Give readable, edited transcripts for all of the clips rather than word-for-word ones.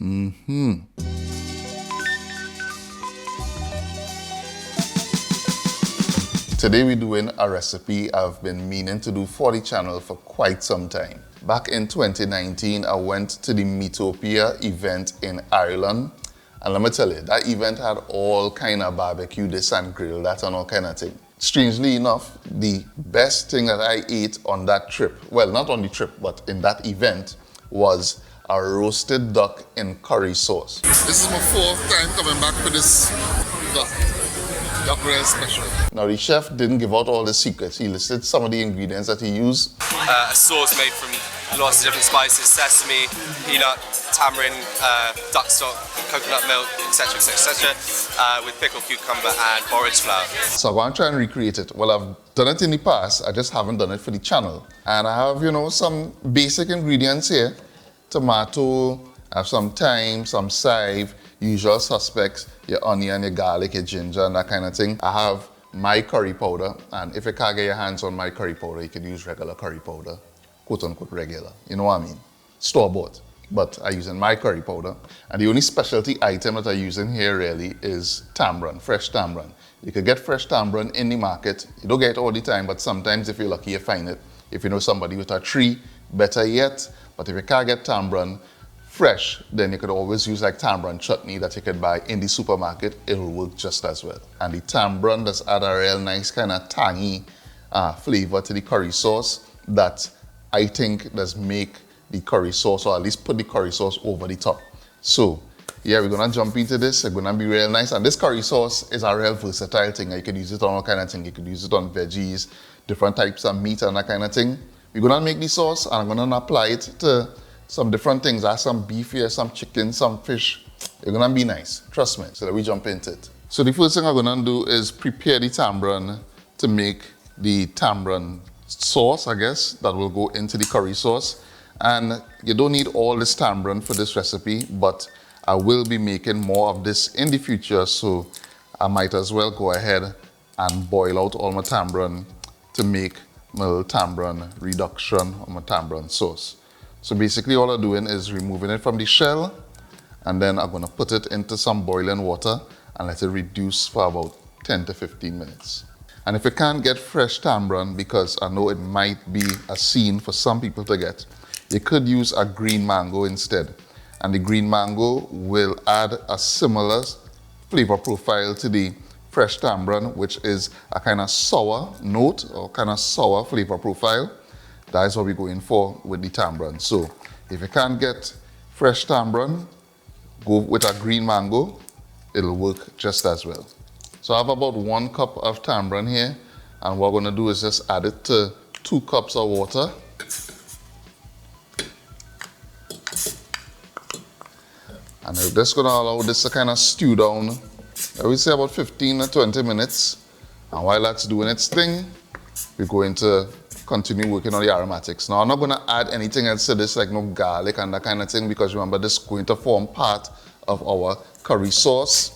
Today we're doing a recipe I've been meaning to do for the channel for quite some time. Back in 2019, I went to the Meatopia event in Ireland. And let me tell you, that event had all kind of barbecue, this and grill, that and all kind of thing. Strangely enough, the best thing that I ate on that trip, well, not on the trip, but in that event, was a roasted duck in curry sauce. This is my fourth time coming back for this duck grill special. Now the chef didn't give out all the secrets. He listed some of the ingredients that he used. A sauce made from lots of different spices: sesame, peanut, tamarind, duck stock, coconut milk, etc., etc., with pickled cucumber and borage flour. So I'm going to try and recreate it. Well, I've done it in the past. I just haven't done it for the channel. And I have, some basic ingredients here. Tomato, I have some thyme, some chive, usual suspects, your onion, your garlic, your ginger, and that kind of thing. I have my curry powder, and if you can't get your hands on my curry powder, you can use regular curry powder, quote unquote regular, you know what I mean? Store-bought, but I'm using my curry powder. And the only specialty item that I'm using here really is tamarind, fresh tamarind. You can get fresh tamarind in the market. You don't get it all the time, but sometimes if you're lucky, you find it. If you know somebody with a tree, better yet. But if you can't get tamarind fresh, then you could always use like tamarind chutney that you could buy in the supermarket. It'll work just as well. And the tamarind does add a real nice kind of tangy flavor to the curry sauce that I think does make the curry sauce, or at least put the curry sauce over the top. So yeah, we're gonna jump into this. It's gonna be real nice. And this curry sauce is a real versatile thing. You can use it on all kind of thing. You can use it on veggies, different types of meat and that kind of thing. We're gonna make the sauce and I'm gonna apply it to some different things. I have some beef here, some chicken, some fish. It's gonna be nice, trust me. So let me jump into it. So the first thing I'm gonna do is prepare the tamarind to make the tamarind sauce, I guess, that will go into the curry sauce. And you don't need all this tamarind for this recipe, but I will be making more of this in the future, so I might as well go ahead and boil out all my tamarind to make my little tamarind reduction or my tamarind sauce. So basically all I'm doing is removing it from the shell, and then I'm gonna put it into some boiling water and let it reduce for about 10 to 15 minutes. And if you can't get fresh tamarind, because I know it might be a scene for some people to get, you could use a green mango instead. And the green mango will add a similar flavor profile to the fresh tamarind, which is a kind of sour note or kind of sour flavor profile. That is what we're going for with the tamarind. So if you can't get fresh tamarind, go with a green mango. It'll work just as well. So I have about 1 cup of tamarind here, and what we're gonna do is just add it to 2 cups of water. And I'm just gonna allow this to kind of stew down, I would say about 15 to 20 minutes. And while that's doing its thing, we're going to continue working on the aromatics. Now I'm not gonna add anything else to this, like no garlic and that kind of thing, because remember this is going to form part of our curry sauce.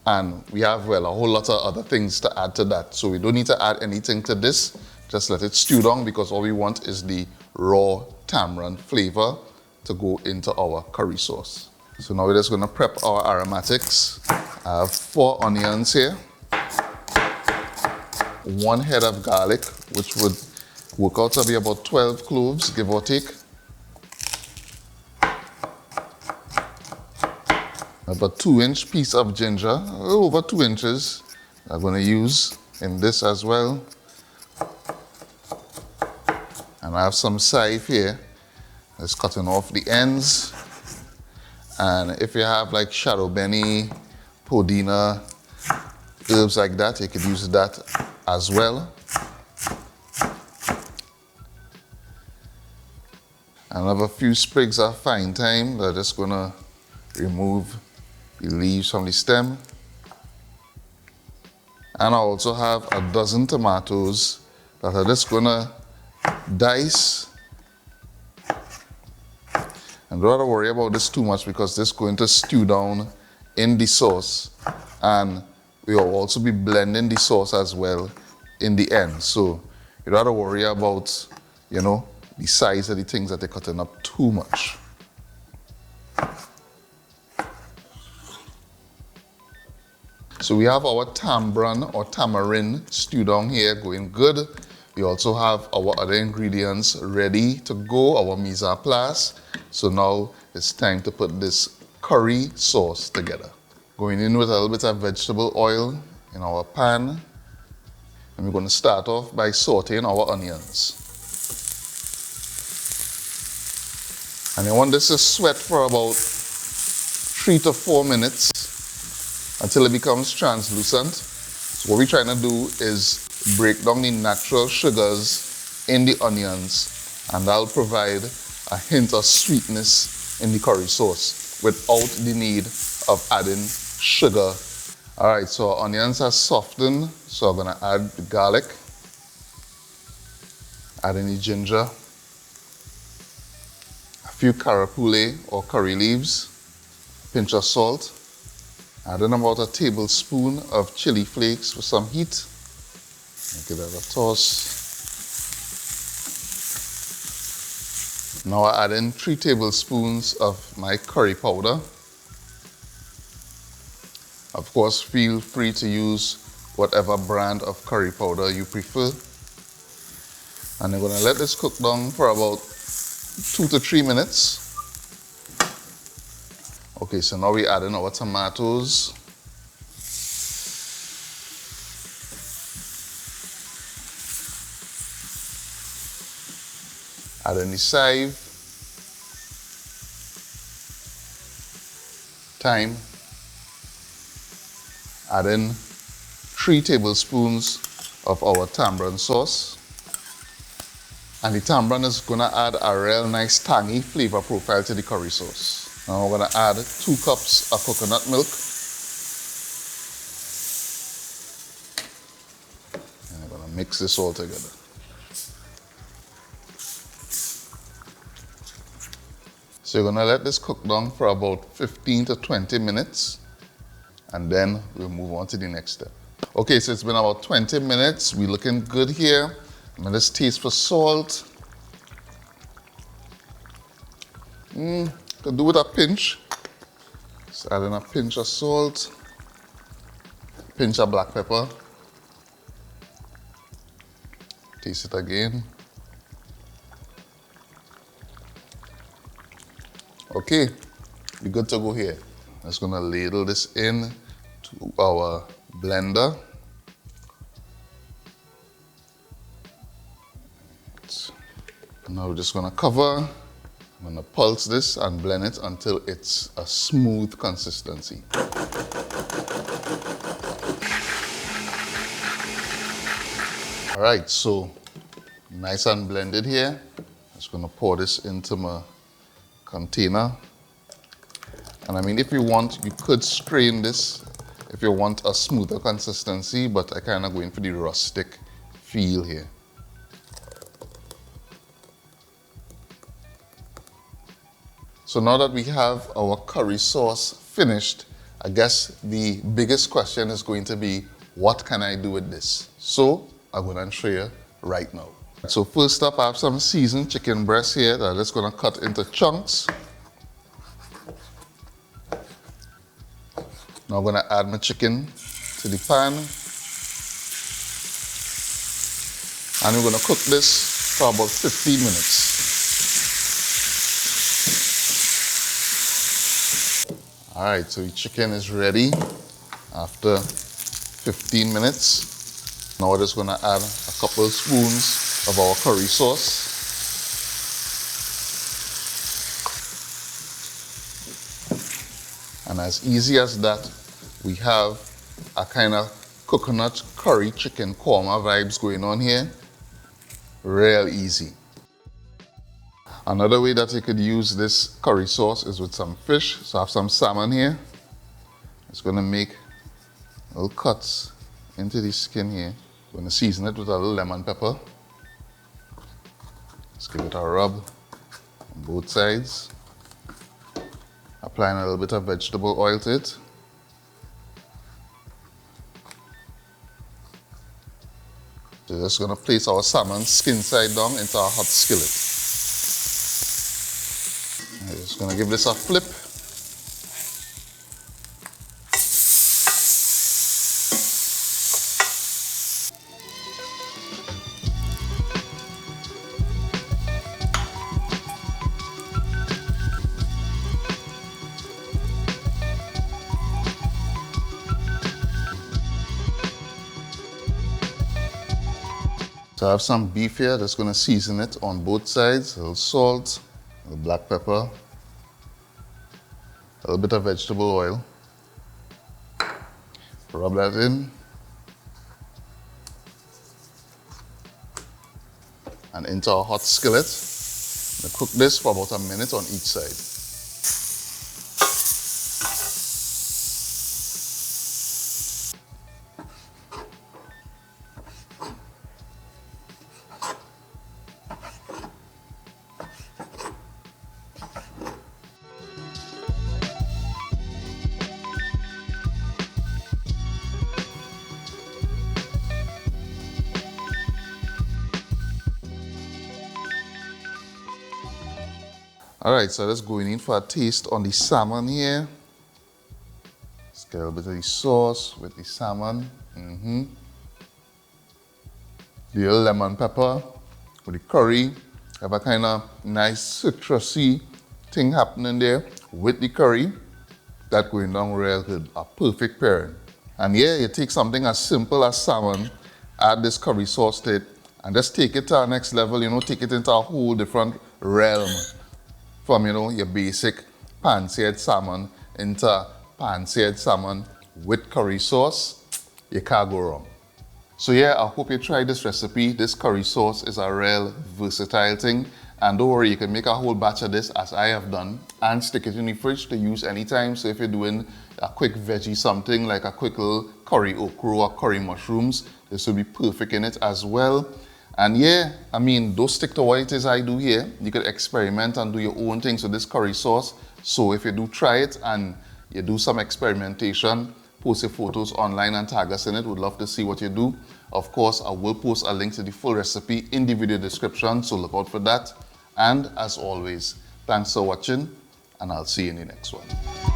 And we have, well, a whole lot of other things to add to that. So we don't need to add anything to this. Just let it stew down, because all we want is the raw tamarind flavor to go into our curry sauce. So now we're just gonna prep our aromatics. I have 4 onions here, 1 head of garlic, which would work out to be about 12 cloves, give or take. I have a 2-inch piece of ginger, over 2 inches. I'm gonna use in this as well. And I have some chive here. Just cutting off the ends. And if you have like shadow benny, podina, herbs like that, you could use that as well. And I have a few sprigs of fine thyme that I'm just gonna remove the leaves from the stem. And I also have a dozen tomatoes that I'm just gonna dice. And don't have to worry about this too much, because this is going to stew down in the sauce. And we will also be blending the sauce as well in the end. So you don't have to worry about, the size of the things that they're cutting up too much. So we have our tamarind or tamarind stew down here going good. We also have our other ingredients ready to go, our mise en place. So now it's time to put this curry sauce together. Going in with a little bit of vegetable oil in our pan. And we're going to start off by sauteing our onions. And I want this to sweat for about 3 to 4 minutes until it becomes translucent. So what we're trying to do is break down the natural sugars in the onions, and that'll provide a hint of sweetness in the curry sauce without the need of adding sugar. All right, so our onions are softened, so I'm gonna add the garlic, add in the ginger, a few carapule or curry leaves, a pinch of salt, add in about a tablespoon of chili flakes for some heat. Give that a toss. Now I add in 3 tablespoons of my curry powder. Of course, feel free to use whatever brand of curry powder you prefer. And I'm gonna let this cook down for about 2 to 3 minutes. Okay, so now we add in our tomatoes. Add in the chive, thyme, add in 3 tablespoons of our tamarind sauce. And the tamarind is gonna add a real nice tangy flavor profile to the curry sauce. Now we're gonna add 2 cups of coconut milk. And I'm gonna mix this all together. So you're gonna let this cook down for about 15 to 20 minutes, and then we'll move on to the next step. Okay, so it's been about 20 minutes. We're looking good here. I'm gonna just taste for salt. Could do with a pinch. Just add in a pinch of salt, pinch of black pepper. Taste it again. Okay, we're good to go here. I'm just gonna ladle this in to our blender. Now we're just gonna cover. I'm gonna pulse this and blend it until it's a smooth consistency. All right, so nice and blended here. I'm just gonna pour this into my container. And I mean, if you want, you could strain this if you want a smoother consistency, but I kind of going for the rustic feel here. So now that we have our curry sauce finished, I guess the biggest question is going to be, what can I do with this? So I'm going to show you right now. So first up, I have some seasoned chicken breast here that I'm just going to cut into chunks. Now I'm going to add my chicken to the pan. And we're going to cook this for about 15 minutes. All right, so the chicken is ready after 15 minutes. Now we're just gonna add a couple of spoons of our curry sauce. And as easy as that, we have a kind of coconut curry chicken korma vibes going on here. Real easy. Another way that you could use this curry sauce is with some fish. So I have some salmon here. It's gonna make little cuts into the skin here. I'm gonna season it with a little lemon pepper. Let's give it a rub on both sides. Applying a little bit of vegetable oil to it. So we're just gonna place our salmon skin side down into our hot skillet. I'm just gonna give this a flip. So I have some beef here, just gonna season it on both sides. A little salt, a little black pepper, a little bit of vegetable oil. Rub that in. And into a hot skillet. Now cook this for about a minute on each side. All right, so let's go in for a taste on the salmon here. Let's get a little bit of the sauce with the salmon. The little lemon pepper with the curry. Have a kind of nice citrusy thing happening there with the curry. That going down real good, a perfect pairing. And yeah, you take something as simple as salmon, add this curry sauce to it, and just take it to our next level, you know, take it into a whole different realm. From, you know, your basic pan-seared salmon into pan-seared salmon with curry sauce, you can't go wrong. So yeah, I hope you try this recipe. This curry sauce is a real versatile thing. And don't worry, you can make a whole batch of this as I have done and stick it in the fridge to use anytime. So if you're doing a quick veggie something like a quick little curry okra or curry mushrooms, this will be perfect in it as well. And yeah, I mean, don't stick to what it is I do here. You could experiment and do your own things with this curry sauce. So if you do try it and you do some experimentation, post your photos online and tag us in it. We'd love to see what you do. Of course, I will post a link to the full recipe in the video description, so look out for that. And as always, thanks for watching, and I'll see you in the next one.